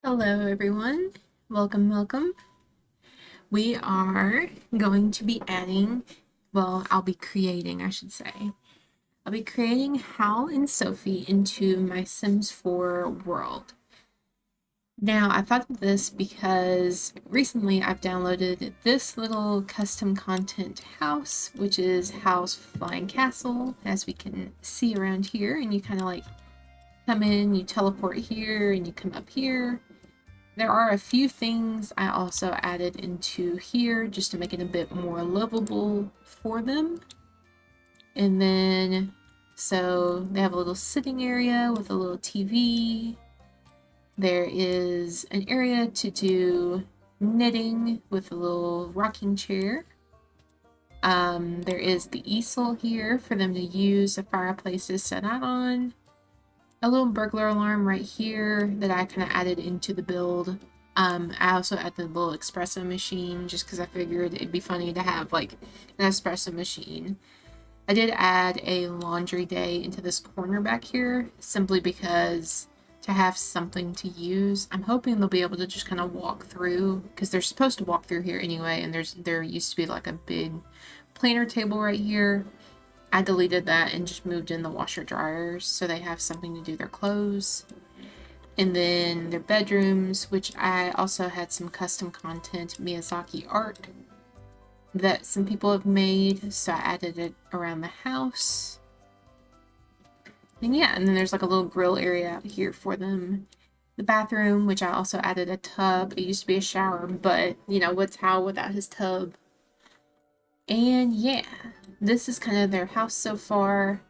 Hello, everyone. Welcome, welcome. We are going to be adding, well, I'll be creating, I should say. I'll be creating Howl and Sophie into my Sims 4 world. Now, I thought of this because recently I've downloaded this little custom content house, which is Howl's Flying Castle, as we can see around here. And you kind of like come in, you teleport here, and you come up here. There are a few things I also added into here just to make it a bit more livable for them. And then, so they have a little sitting area with a little TV. There is an area to do knitting with a little rocking chair. There is the easel here for them to use, a fireplace to set out on. A little burglar alarm right here that I kind of added into the build. I also added the little espresso machine just because I figured it'd be funny to have like an espresso machine. I did add a laundry day into this corner back here simply because to have something to use. I'm hoping they'll be able to just kind of walk through because they're supposed to walk through here anyway, and there used to be like a big planner table right here. I deleted that and just moved in the washer dryers so they have something to do their clothes. And then their bedrooms, which I also had some custom content Miyazaki art that some people have made, so I added it around the house. And yeah, and then there's like a little grill area out here for them. The bathroom, which I also added a tub. It used to be a shower, but you know, what's Hal without his tub? And yeah, this is kind of their house so far.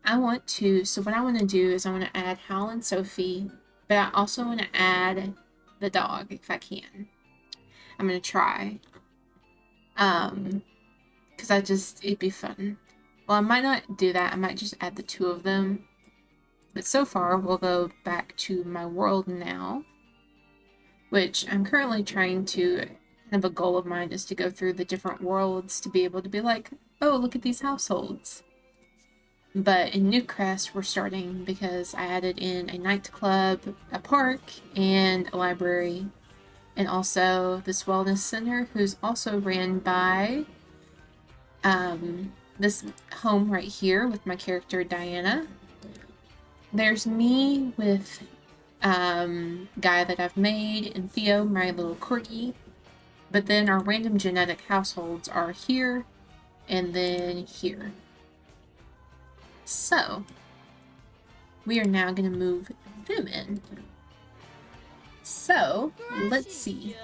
So what I want to do is I want to add Howl and Sophie, but I also want to add the dog if I can. I'm going to try. Because it'd be fun. Well, I might not do that. I might just add the two of them. But so far, we'll go back to my world now, which I'm currently trying to, kind of a goal of mine is to go through the different worlds to be able to be like, oh, look at these households. But in Newcrest, we're starting because I added in a nightclub, a park, and a library, and also this wellness center, who's also ran by this home right here with my character Diana. There's me with guy that I've made, and Theo, my little corgi. But then our random genetic households are here, and then here. So, we are now going to move them in. So, let's see.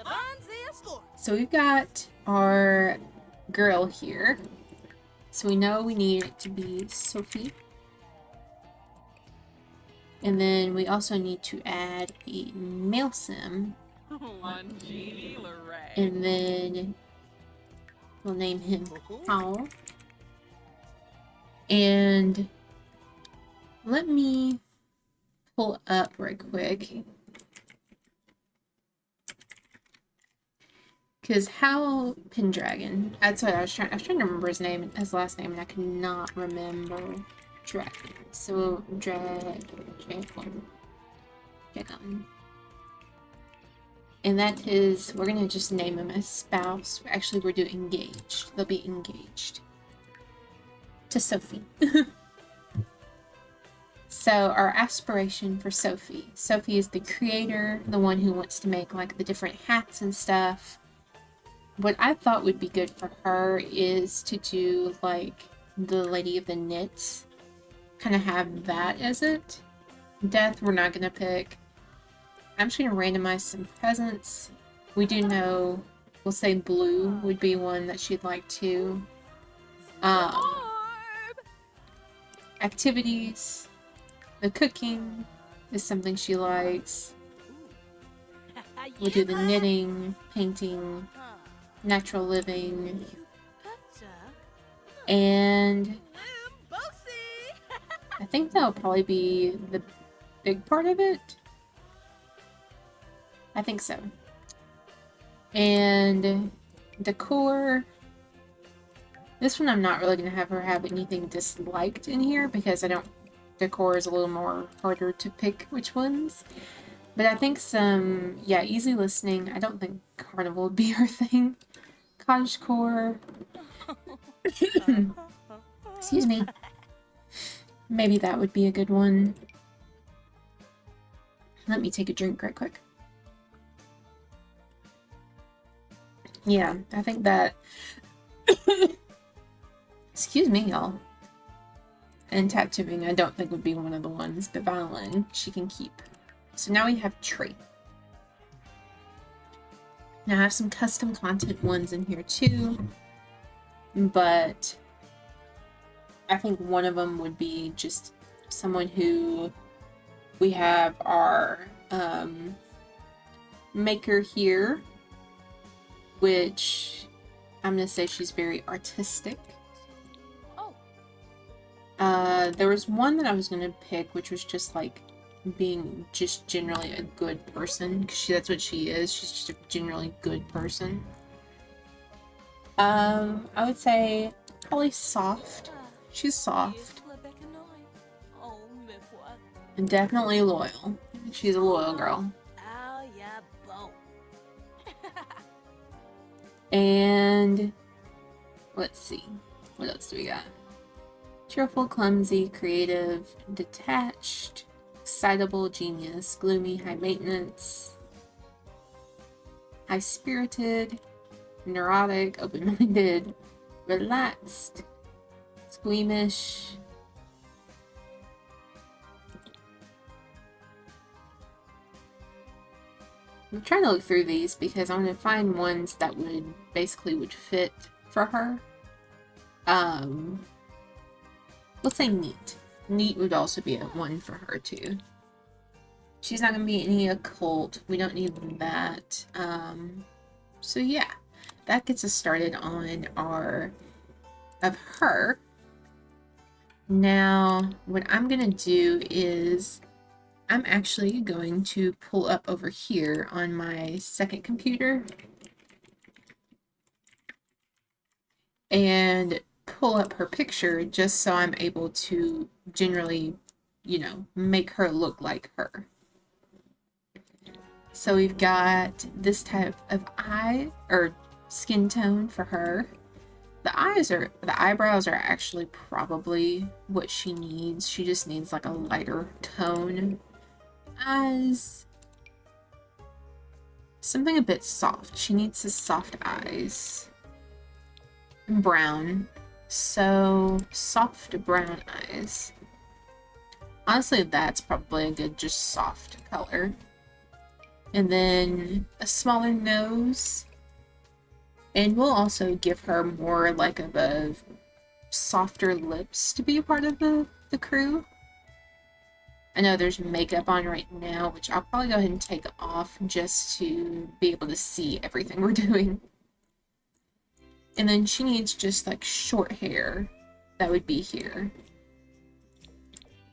So we've got our girl here. So we know we need it to be Sophie. And then we also need to add a male sim. And then we'll name him Howl. And let me pull up right quick. Because Howl Pendragon, that's what I was trying to remember his last name, and I could not remember. Dragon. So, Dragon. And that is, we're going to just name him as spouse. Actually, we're doing engaged. They'll be engaged to Sophie. So our aspiration for Sophie. Sophie is the creator, the one who wants to make like the different hats and stuff. What I thought would be good for her is to do like the Lady of the Knits. Kind of have that as it. Death we're not going to pick. I'm just going to randomize some presents. We do know, we'll say blue would be one that she'd like to. Activities. The cooking is something she likes. We'll do the knitting, painting, natural living, and I think that'll probably be the big part of it. I think so. And decor. This one I'm not really going to have her have anything disliked in here because decor is a little more harder to pick which ones. But I think some, yeah, easy listening. I don't think carnival would be her thing. Cottagecore. Excuse me. Maybe that would be a good one. Let me take a drink right quick. Yeah, I think that... Excuse me, y'all. And tattooing, I don't think would be one of the ones, but violin, she can keep. So now we have tree. Now I have some custom content ones in here too, but I think one of them would be just someone who we have our maker here, which I'm gonna say she's very artistic. There was one that I was gonna pick, which was just like being just generally a good person, because that's what she is. She's just a generally good person. I would say probably soft. She's soft. And definitely loyal. She's a loyal girl. And let's see. What else do we got? Cheerful, clumsy, creative, detached, excitable, genius, gloomy, high maintenance, high spirited, neurotic, open-minded, relaxed, squeamish. I'm trying to look through these because I'm going to find ones that would fit for her. Let's say neat. Neat would also be a one for her too. She's not going to be any occult. We don't need that. So yeah, that gets us started on our of her. Now, what I'm going to do is I'm actually going to pull up over here on my second computer and pull up her picture just so I'm able to generally, you know, make her look like her. So we've got this type of eye or skin tone for her. The eyebrows are actually probably what she needs. She just needs like a lighter tone. Eyes, something a bit soft. She needs the soft eyes. Brown. So soft brown eyes. Honestly, that's probably a good just soft color. And then a smaller nose. And we'll also give her more like of a softer lips to be a part of the crew. I know there's makeup on right now, which I'll probably go ahead and take off just to be able to see everything we're doing. And then she needs just like short hair that would be here.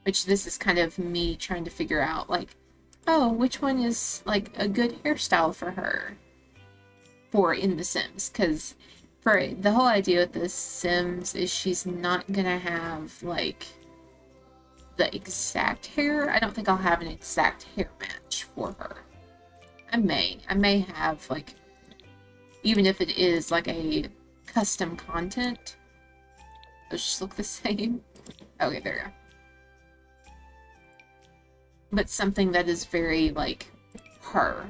Which this is kind of me trying to figure out like, oh, which one is like a good hairstyle for her for in The Sims? Because for the whole idea with the Sims is she's not gonna have like the exact hair. I don't think I'll have an exact hair match for her. I may have like, even if it is like a custom content, those just look the same. Okay, there we go. But something that is very like her.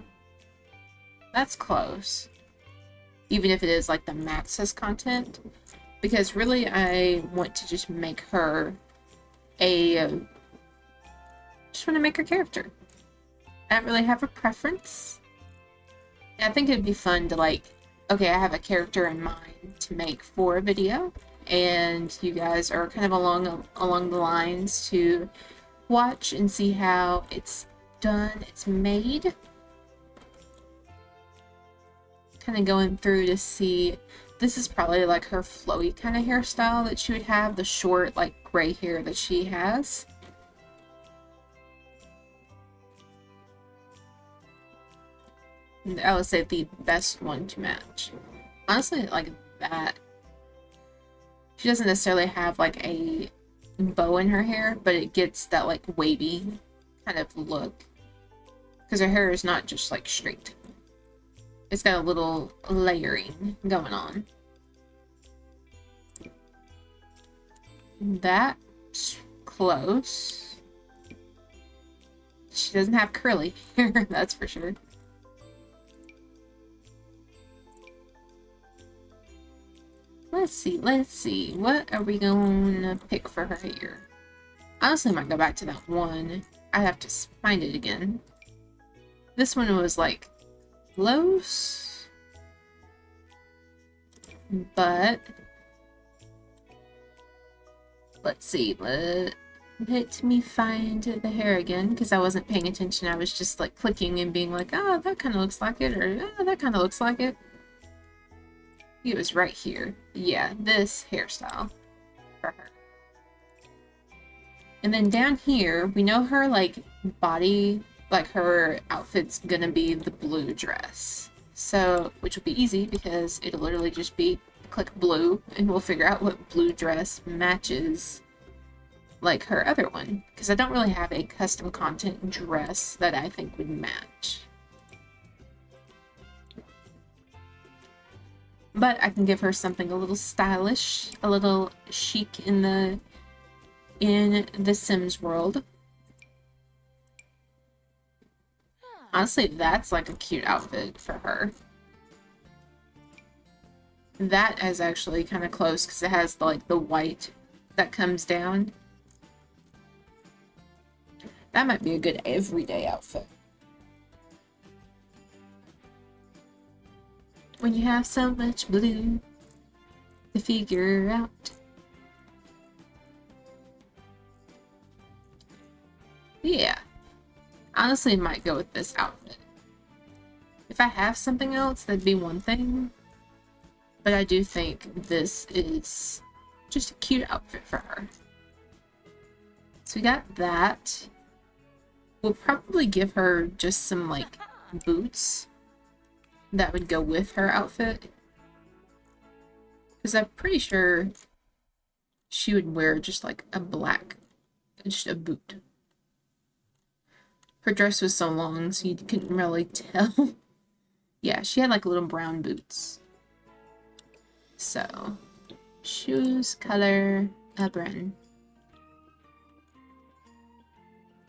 That's close. Even if it is like the Maxis content, because really I want to just make her just want to make her character. I don't really have a preference. And I think it'd be fun to like, okay, I have a character in mind to make for a video, and you guys are kind of along the lines to watch and see how it's done, it's made. Kind of going through to see, this is probably like her flowy kind of hairstyle that she would have, the short like gray hair that she has. And I would say the best one to match. Honestly, like that. She doesn't necessarily have like a bow in her hair, but it gets that like wavy kind of look. Because her hair is not just like straight. It's got a little layering going on. That's close. She doesn't have curly hair, that's for sure. Let's see. What are we gonna pick for her hair? Honestly, I might go back to that one. I have to find it again. This one was like close, but let's see. Let me find the hair again, because I wasn't paying attention. I was just like clicking and being like, oh, that kind of looks like it, or oh, that kind of looks like it. It was right here. Yeah, this hairstyle for her. And then down here, we know her like body, like her outfit's gonna be the blue dress. So, which will be easy because it'll literally just be click blue and we'll figure out what blue dress matches like her other one. Because I don't really have a custom content dress that I think would match. But I can give her something a little stylish, a little chic in the Sims world. Honestly, that's like a cute outfit for her. That is actually kind of close because it has like the white that comes down. That might be a good everyday outfit. When you have so much blue to figure out. Yeah. Honestly, I might go with this outfit. If I have something else, that'd be one thing. But I do think this is just a cute outfit for her. So we got that. We'll probably give her just some, like, boots that would go with her outfit. Because I'm pretty sure she would wear just, like, just a boot. Her dress was so long, so you couldn't really tell. Yeah, she had, like, little brown boots. So, shoes, color, brown.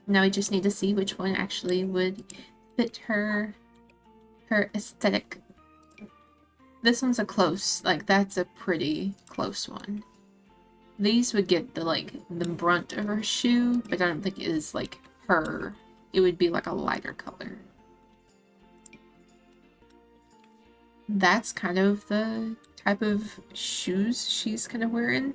Now we just need to see which one actually would fit her aesthetic. This one's a close, like that's a pretty close one. These would get the brunt of her shoe, but I don't think it is like her. It would be like a lighter color. That's kind of the type of shoes she's kind of wearing.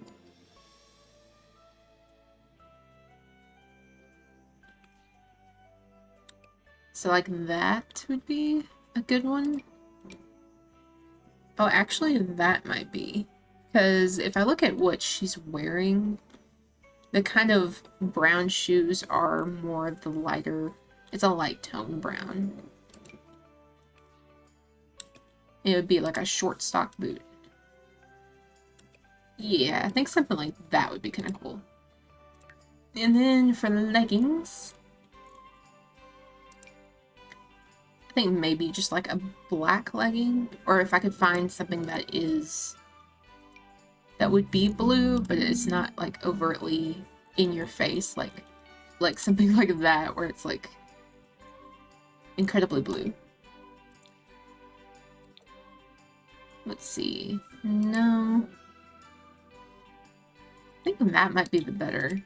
So like that would be a good one. Oh, actually that might be. Because if I look at what she's wearing, the kind of brown shoes are more of the lighter, it's a light tone brown. It would be like a short stock boot. Yeah, I think something like that would be kind of cool. And then for the leggings, I think maybe just like a black legging, or if I could find something that would be blue, but it's not like overtly in your face, like something like that, where it's like incredibly blue. Let's see. No. I think that might be the better.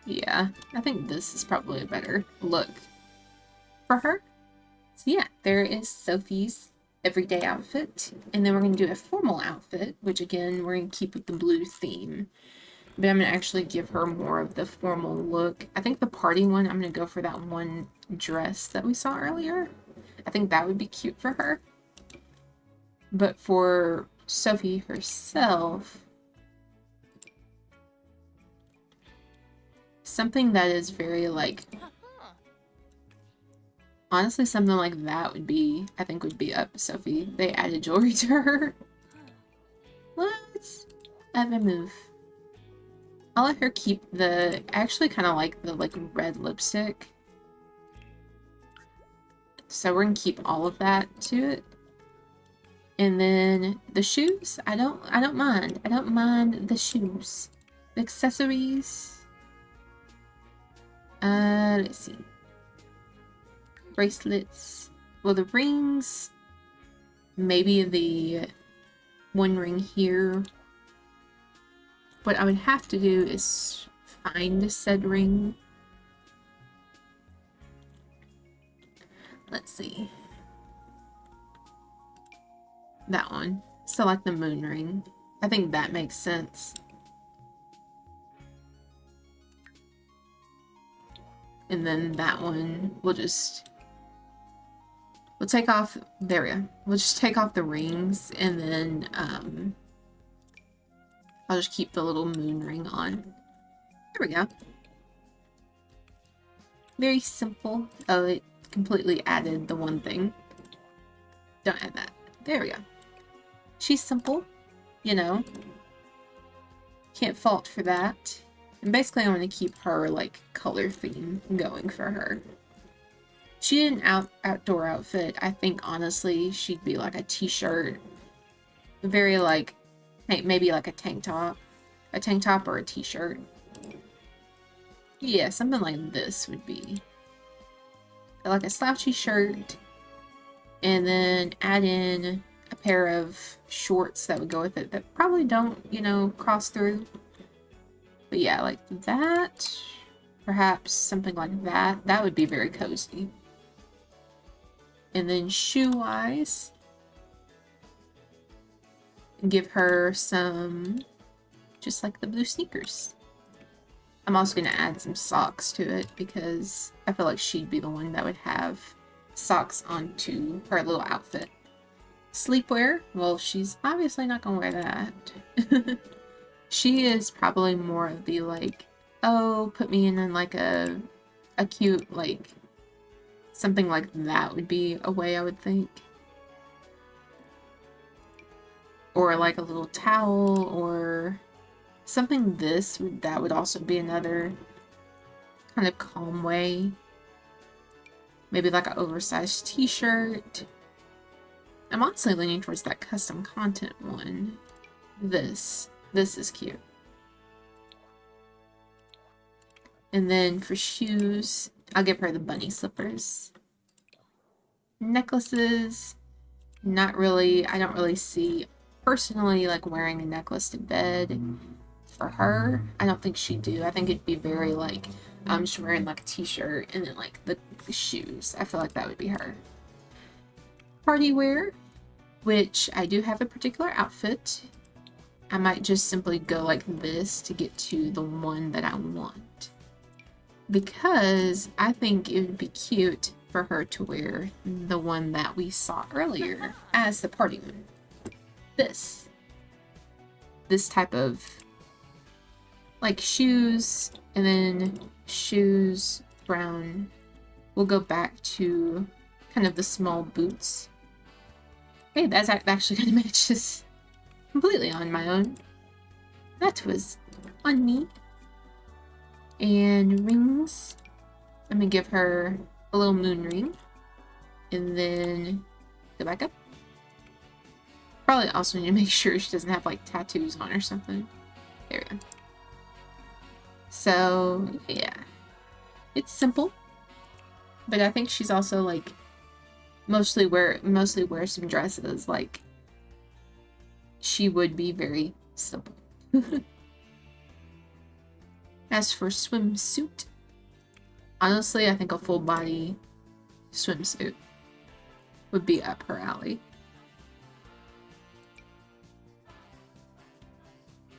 Yeah, I think this is probably a better look for her. So yeah, there is Sophie's everyday outfit. And then we're going to do a formal outfit, which again, we're going to keep with the blue theme. But I'm going to actually give her more of the formal look. I think the party one, I'm going to go for that one dress that we saw earlier. I think that would be cute for her. But for Sophie herself, something that is very like, honestly, something like that would be, I think would be up Sophie. They added jewelry to her. Let's have a move. I'll let her keep I actually kind of like the red lipstick. So we're gonna keep all of that to it. And then the shoes, I don't mind. I don't mind the shoes. The accessories. Let's see. Bracelets. Well, the rings. Maybe the one ring here. What I would have to do is find said ring. Let's see. That one. Select the moon ring. I think that makes sense. And then that one, we'll take off, there we go. We'll just take off the rings, and then I'll just keep the little moon ring on. There we go. Very simple. Oh, it completely added the one thing. Don't add that. There we go. She's simple, you know. Can't fault for that. And basically I want to keep her, like, color theme going for her. She did an outdoor outfit. I think, honestly, she'd be like a t-shirt. Very, like, maybe like a tank top. A tank top or a t-shirt. Yeah, something like this would be. Like a slouchy shirt. And then add in a pair of shorts that would go with it that probably don't, you know, cross through. But yeah, like that. Perhaps something like that. That would be very cozy. And then shoe-wise, give her some, just like the blue sneakers. I'm also going to add some socks to it because I feel like she'd be the one that would have socks onto her little outfit. Sleepwear, well, she's obviously not going to wear that. She is probably more of the, like, oh, put me in like a cute, like, something like that would be a way I would think. Or like a little towel or something that would also be another kind of calm way. Maybe like an oversized t-shirt. I'm honestly leaning towards that custom content one. This is cute. And then for shoes, I'll give her the bunny slippers. Necklaces, not really. I don't really see personally like wearing a necklace to bed for her. I don't think she'd do. I think it'd be very like just wearing like a t-shirt and then like the shoes. I feel like that would be her. Party wear, which I do have a particular outfit. I might just simply go like this to get to the one that I want. Because I think it would be cute for her to wear the one that we saw earlier as the party one. This type of like shoes, and then shoes, brown. We'll go back to kind of the small boots. Hey, that's actually gonna match this completely on my own. That was on me. And rings. I'm gonna give her a little moon ring. And then go back up. Probably also need to make sure she doesn't have like tattoos on or something. There we go. So yeah. It's simple. But I think she's also like mostly wear some dresses. Like she would be very simple. As for swimsuit, honestly, I think a full body swimsuit would be up her alley.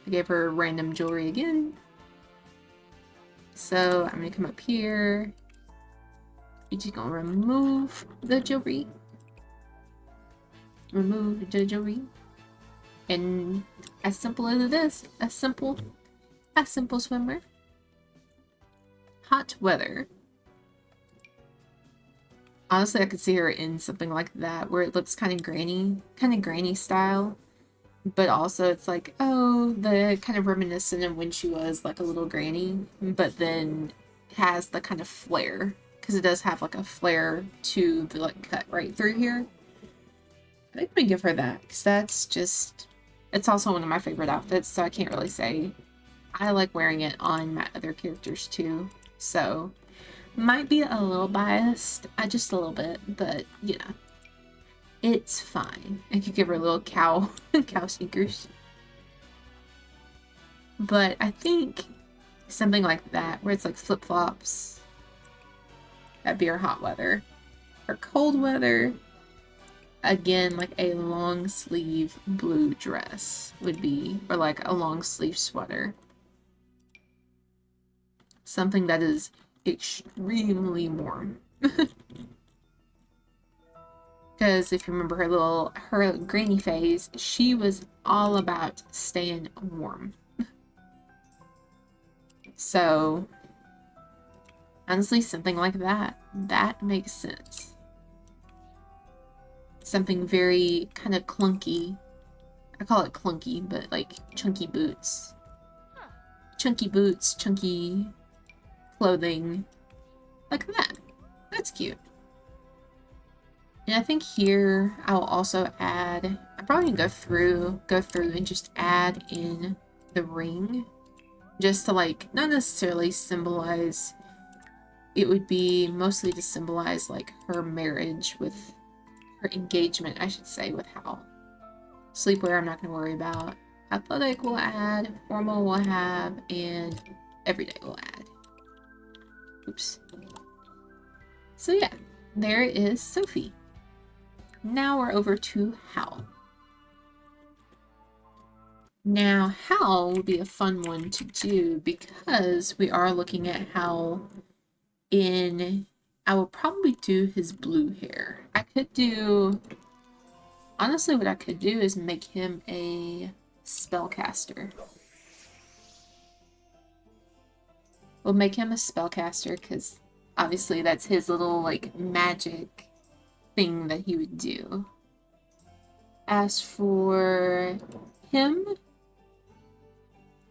I gave her random jewelry again. So I'm gonna come up here. We're just gonna remove the jewelry. Remove the jewelry. And as simple as it is, a simple swimwear. Hot weather. Honestly, I could see her in something like that, where it looks kind of granny style, but also it's like, oh, the kind of reminiscent of when she was like a little granny, but then has the kind of flair because it does have like a flare to the like cut right through here. I think I'm gonna give her that because that's just, it's also one of my favorite outfits, so I can't really say. I like wearing it on my other characters too, so might be a little biased, just a little bit, but you know, it's fine. I could give her a little cow sneakers. But I think something like that, where it's like flip-flops, that'd be her hot weather. Her cold weather, again, like a long sleeve blue dress would be, or like a long sleeve sweater. Something that is extremely warm. Because if you remember her granny phase, she was all about staying warm. So, honestly, something like that makes sense. Something very kind of clunky. I call it clunky, but like chunky boots. Chunky boots, chunky clothing. Like that. That's cute. And I think here I'll also add, I'm probably gonna go through and just add in the ring. Just to like, not necessarily symbolize, it would be mostly to symbolize like her marriage with, her engagement, I should say, with Howl. Sleepwear I'm not gonna worry about. Athletic we'll add, formal we'll have, and everyday we'll add. Oops. So yeah, there is Sophie. Now we're over to Howl. Now, Howl would be a fun one to do because we are looking at Howl in, I will probably do his blue hair. I could do, honestly what I could do is make him a spellcaster. We'll make him a spellcaster because obviously that's his little like magic thing that he would do. As for him,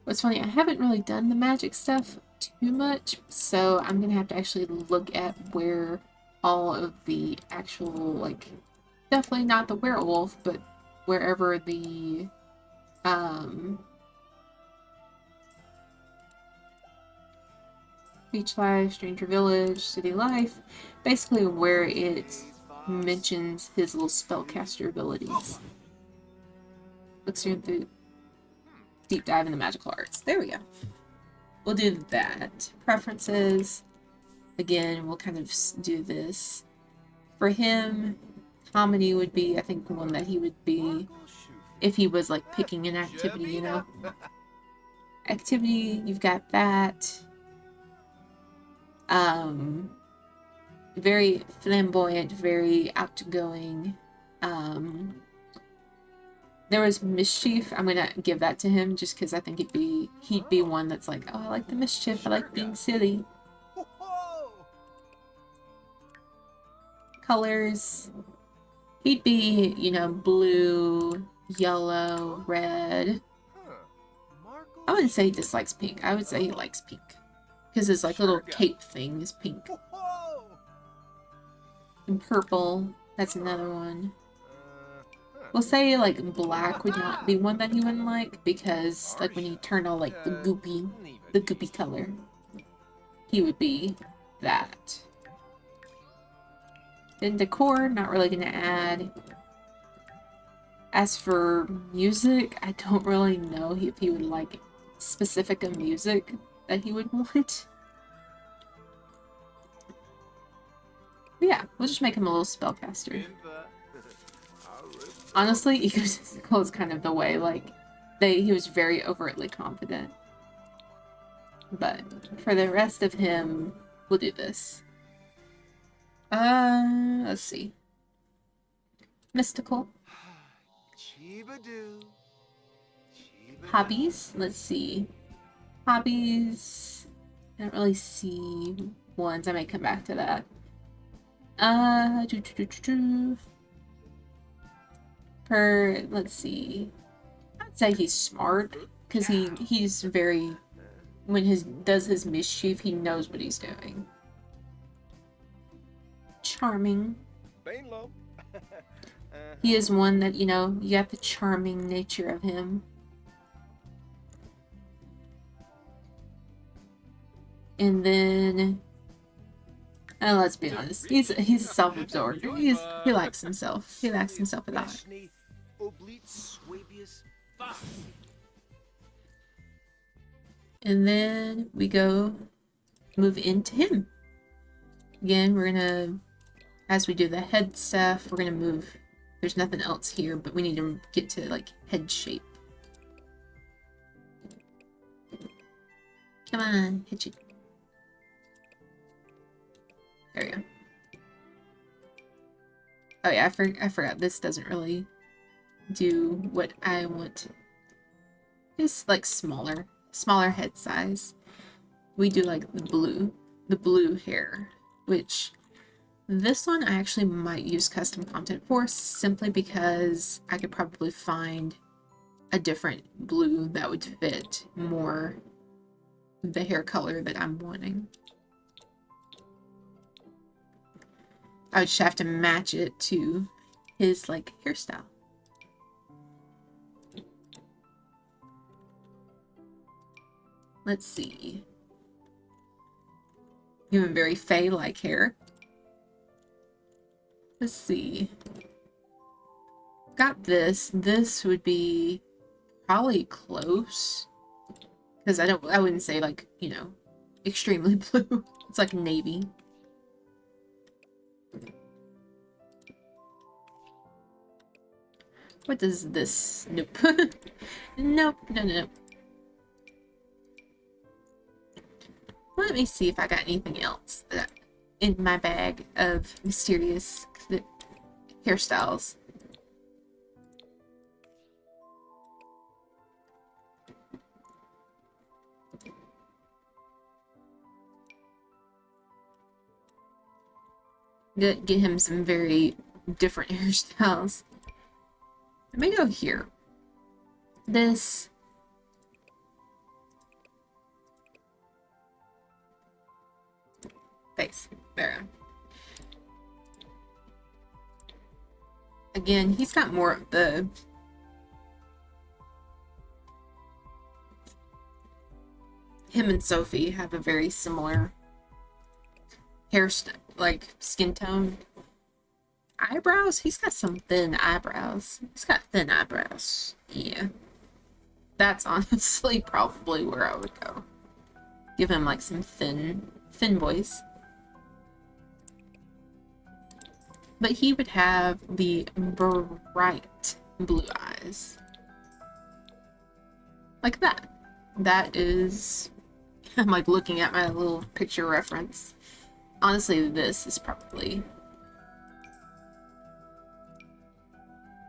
what's funny, I haven't really done the magic stuff too much, so I'm gonna have to actually look at where all of the actual, like, definitely not the werewolf, but wherever the, beach life, stranger village, city life, basically where it mentions his little spellcaster abilities. Looks through deep dive into magical arts. There we go. We'll do that. Preferences. Again, we'll kind of do this. For him, comedy would be, I think, the one that he would be if he was, like, picking an activity, you know? Activity, you've got that. Very flamboyant, very outgoing. There was mischief. I'm gonna give that to him just because I think he'd be one that's like, oh, I like the mischief. I like being silly. Colors. He'd be, you know, blue, yellow, red. I wouldn't say he dislikes pink. I would say he likes pink. Because his like little cape thing is pink. And purple. That's another one. We'll say, like, black would not be one that he wouldn't like, because, like, when you turn all, like, the goopy color, he would be that. Then decor, not really gonna add. As for music, I don't really know if he would like specific music that he would want. But yeah, we'll just make him a little spellcaster. Honestly, egotistical is kind of the way, like, he was very overtly confident. But for the rest of him, we'll do this. Let's see. Mystical. Hobbies, let's see. Hobbies, I don't really see ones. I may come back to that. Let's see. I'd say he's smart because he's very, when does his mischief, he knows what he's doing. charming. He is one that, you know, you got the charming nature of him. And then, let's be honest, he's self-absorbed. He likes himself. He likes himself a lot. And then we move into him. Again, we're gonna, as we do the head stuff, we're gonna move. There's nothing else here, but we need to get to like head shape. Come on, hit you. There we go. Oh yeah, I forgot this doesn't really do what I want. It's like smaller head size. We do like the blue hair, which this one I actually might use custom content for, simply because I could probably find a different blue that would fit more the hair color that I'm wanting. I would just have to match it to his like hairstyle. Let's see. Give him very Fae-like hair. Let's see. Got this. This would be probably close. Because I wouldn't say like, you know, extremely blue. It's like navy. What does this? Nope. Nope. No. Let me see if I got anything else in my bag of mysterious hairstyles. Get him some very different hairstyles. Let me go here. This. Face. There. Again, he's got more of the... Him and Sophie have a very similar hairstyle, like skin tone. Eyebrows? He's got some thin eyebrows. He's got thin eyebrows. Yeah. That's honestly probably where I would go. Give him like some thin voice. But he would have the bright blue eyes. Like that. That is... I'm like looking at my little picture reference. Honestly, this is probably...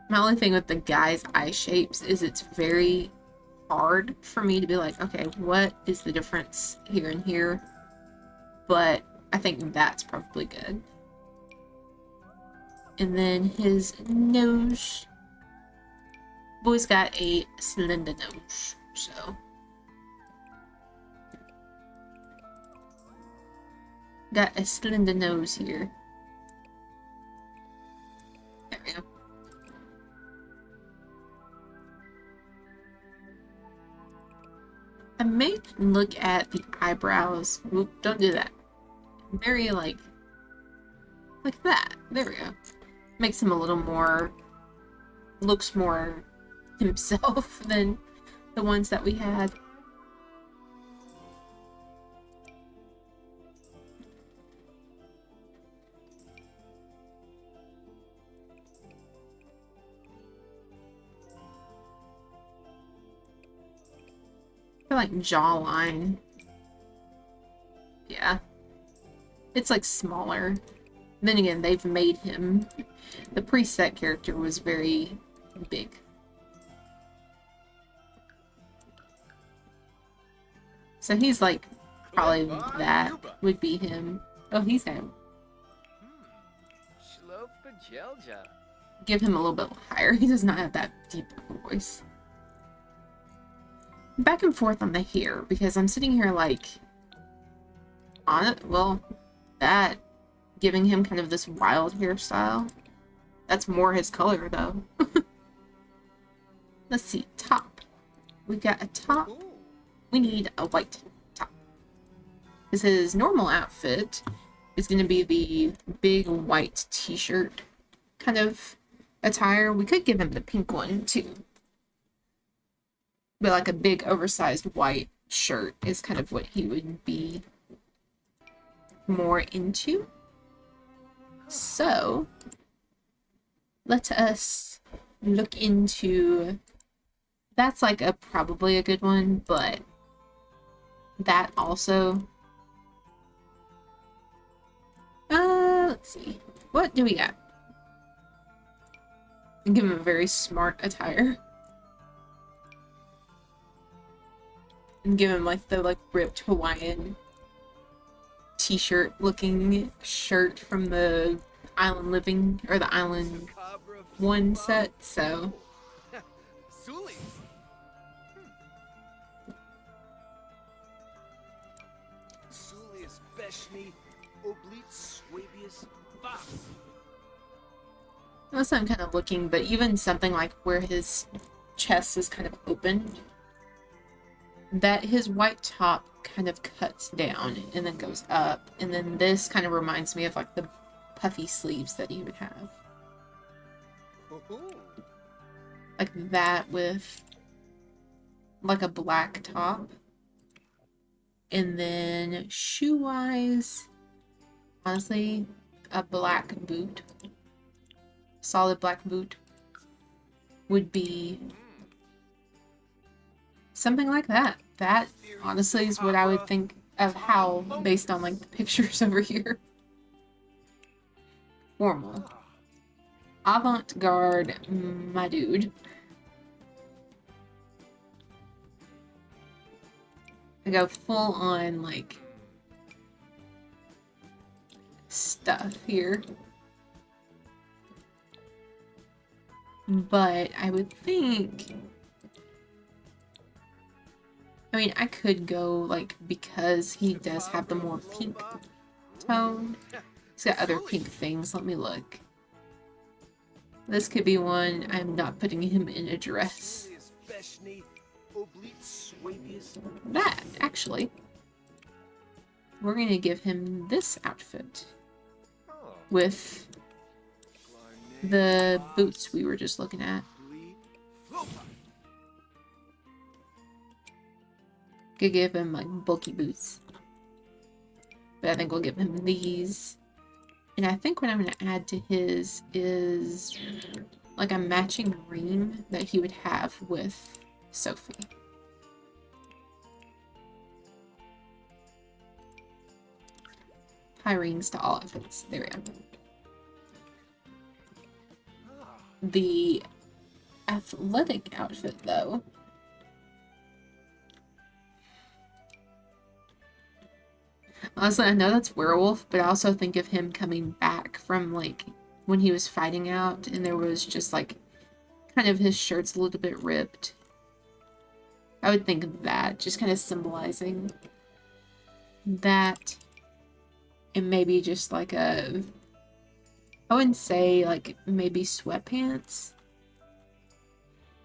My only thing with the guy's eye shapes is it's very hard for me to be like, okay, what is the difference here and here? But I think that's probably good. And then his nose. Boy's got a slender nose, so. Got a slender nose here. There we go. I may look at the eyebrows. Oop, don't do that. Very like that. There we go. Makes him a little more, looks more himself than the ones that we had. I feel like jawline. Yeah. It's like smaller. Then again, they've made him. The preset character was very big. So he's like, probably that would be him. Oh, he's him. Give him a little bit higher. He does not have that deep voice. Back and forth on the hair, because I'm sitting here like, on it. Well, that giving him kind of this wild hairstyle. That's more his color, though. Let's see, top. We got a top. We need a white top. Because his normal outfit is going to be the big white t-shirt kind of attire. We could give him the pink one, too. But like a big oversized white shirt is kind of what he would be more into. So, let us look into... That's like probably a good one, but that also... let's see. What do we got? Give him a very smart attire. And give him like the ripped Hawaiian t-shirt looking shirt from the Island Living, or the Island 1 set, so... Unless I'm kind of looking, but even something like where his chest is kind of opened, that his white top kind of cuts down and then goes up, and then this kind of reminds me of like the puffy sleeves that he would have. Like that with like a black top. And then shoe-wise, honestly, a black boot, solid black boot, would be something like that. That, honestly, is what I would think of Howl based on, like, the pictures over here. Formal. Avant-garde, my dude. I go full on, like, stuff here. But I would think... I mean, I could go, like, because he does have the more pink tone. He's got other pink things. Let me look. This could be one. I'm not putting him in a dress. That, actually. We're going to give him this outfit. With the boots we were just looking at. Could give him, like, bulky boots. But I think we'll give him these. And I think what I'm going to add to his is, like, a matching ring that he would have with Sophie. Tie rings to all outfits. There we go. The athletic outfit, though. Honestly, I know that's werewolf, but I also think of him coming back from, like, when he was fighting out, and there was just, like, kind of his shirt's a little bit ripped. I would think of that, just kind of symbolizing that. And maybe just, like, I wouldn't say, like, maybe sweatpants.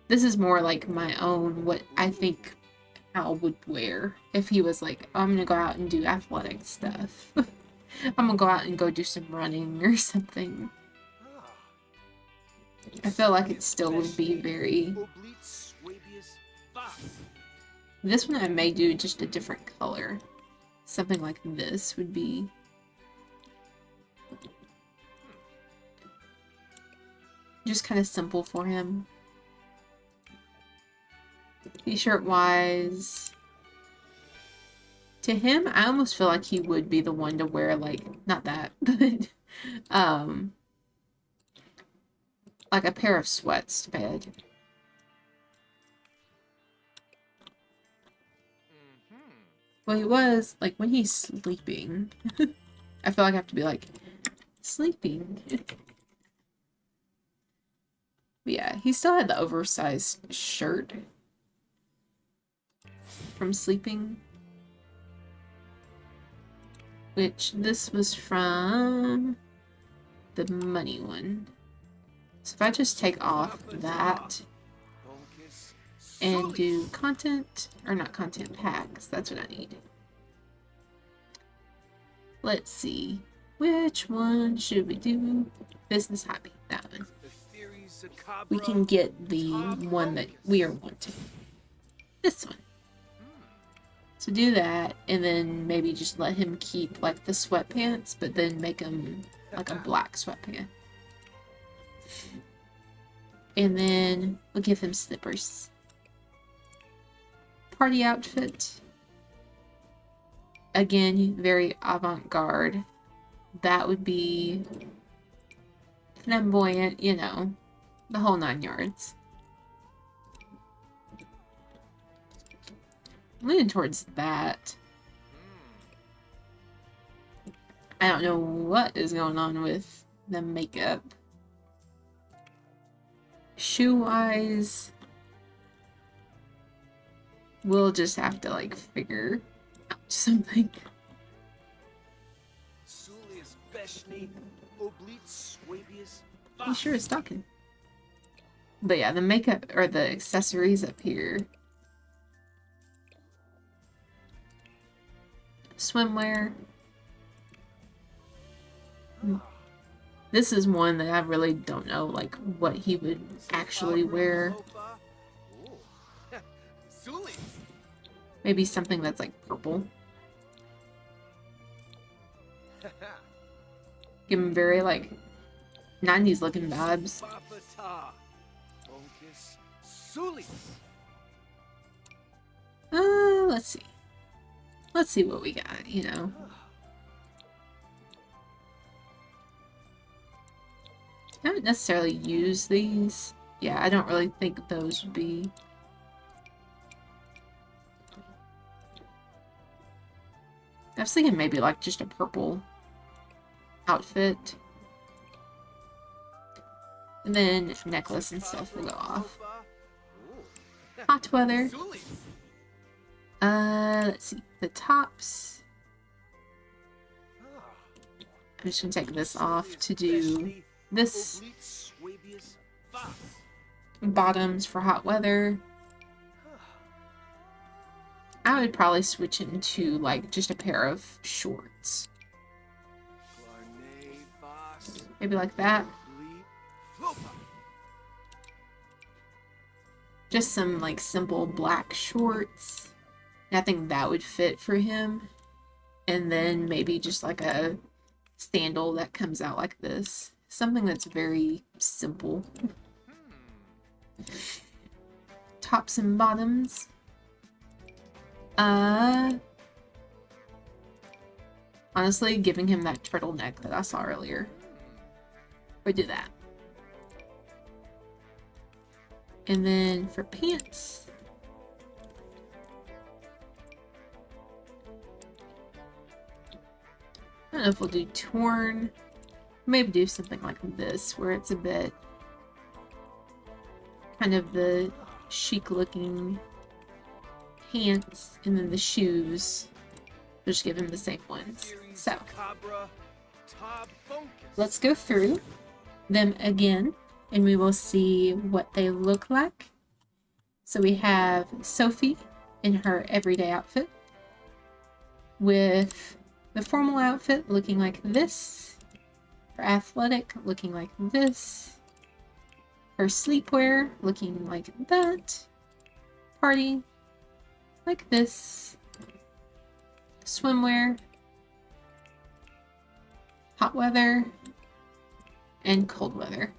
This is more, like, my own, what I think Howl would wear if he was like, oh, I'm gonna go out and do athletic stuff. I'm gonna go out and go do some running or something. I feel like it still would be very... This one I may do just a different color. Something like this would be... just kind of simple for him. T-shirt wise, to him, I almost feel like he would be the one to wear, like, not that, but like a pair of sweats to bed. Well, he was, like, when he's sleeping, I feel like I have to be like, sleeping. But yeah, he still had the oversized shirt from sleeping. which this was from the money one. So if I just take off that and do content, or not content, packs, that's what I need. Let's see, which one should we do? Business hobby, that one. We can get the one that we are wanting. This one. So do that, and then maybe just let him keep like the sweatpants, but then make him like a black sweatpant. And then we'll give him slippers. Party outfit. Again, very avant-garde. That would be flamboyant, you know, the whole 9 yards. Leaning towards that. I don't know what is going on with the makeup. Shoe-wise, we'll just have to like figure out something. He sure is talking. But yeah, the makeup or the accessories up here. Swimwear. This is one that I really don't know like what he would actually wear. Maybe something that's like purple. Give him very like 90s looking vibes. Let's see. Let's see what we got, you know. I haven't necessarily used these. Yeah, I don't really think those would be... I was thinking maybe like just a purple outfit. And then necklace and stuff will go off. Hot weather. Let's see. The tops. I'm just gonna take this off to do this. Bottoms for hot weather. I would probably switch into like just a pair of shorts. Maybe like that. Just some like simple black shorts. I think that would fit for him. And then maybe just like a sandal that comes out like this. Something that's very simple. Tops and bottoms. Honestly, giving him that turtleneck that I saw earlier. Would do that. And then for pants, I don't know if we'll do torn. Maybe do something like this, where it's a bit kind of the chic looking pants, and then the shoes. Just give him the same ones. So let's go through them again, and we will see what they look like. So we have Sophie in her everyday outfit, with the formal outfit looking like this, her athletic looking like this, her sleepwear looking like that, party like this, swimwear, hot weather, and cold weather.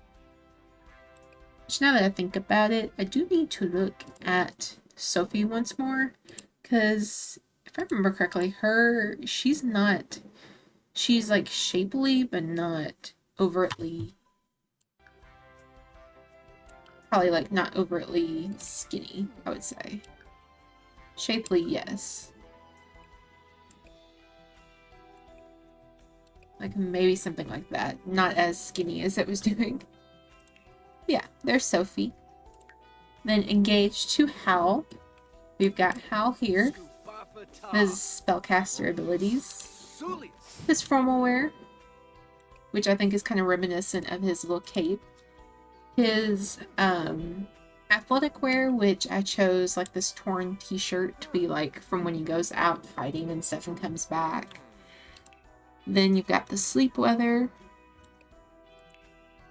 Which, now that I think about it, I do need to look at Sophie once more, because if I remember correctly, she's like shapely, but not overtly, probably like not overtly skinny, I would say. Shapely, yes. Like maybe something like that. Not as skinny as it was doing. Yeah, there's Sophie. Then engaged to Howl. We've got Howl here. His spellcaster abilities. his formal wear, which I think is kind of reminiscent of his little cape. His athletic wear, which I chose like this torn t-shirt to be like from when he goes out fighting and stuff and comes back. Then you've got the sleep weather.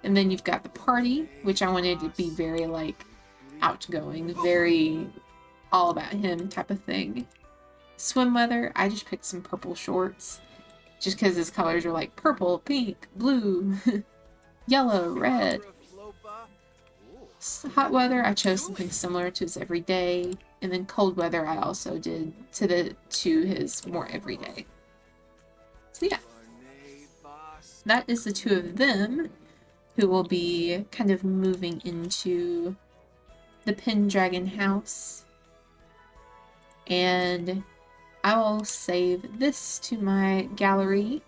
And then you've got the party, which I wanted to be very like outgoing, very all about him type of thing. Swim weather, I just picked some purple shorts just because his colors are like purple, pink, blue, yellow, red. Hot weather, I chose something similar to his everyday, and then cold weather I also did to his more everyday. So yeah, that is the two of them who will be kind of moving into the Pendragon house. And I will save this to my gallery.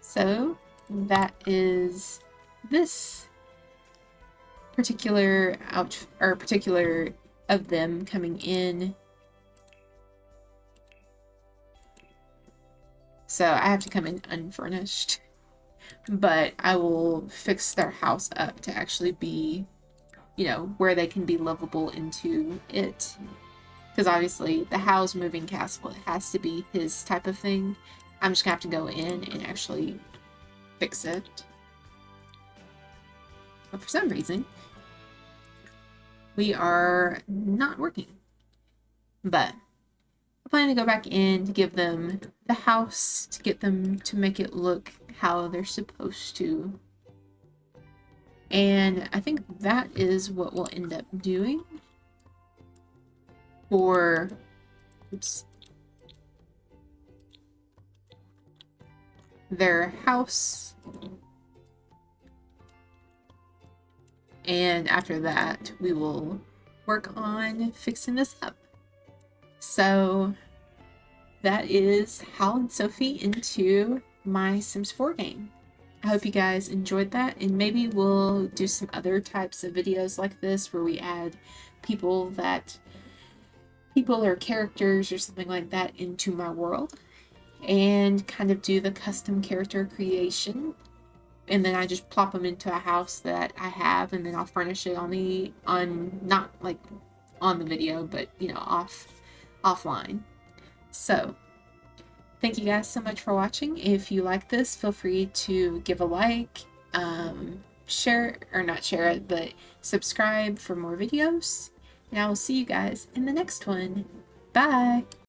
So that is this particular particular of them coming in. So I have to come in unfurnished, but I will fix their house up to actually be, you know, where they can be livable into it. Because obviously the Howls moving castle, it has to be his type of thing. I'm just gonna have to go in and actually fix it. But for some reason, we are not working. But I plan to go back in to give them the house, to get them to make it look how they're supposed to. And I think that is what we'll end up doing for, oops, their house. And after that, we will work on fixing this up. So that is Howl and Sophie into my Sims 4 game. I hope you guys enjoyed that, and maybe we'll do some other types of videos like this where we add people or characters or something like that into my world and kind of do the custom character creation. And then I just plop them into a house that I have, and then I'll furnish it not like on the video, but you know, offline. So thank you guys so much for watching. If you like this, feel free to give a like, share, or not share it, but subscribe for more videos. And I will see you guys in the next one. Bye!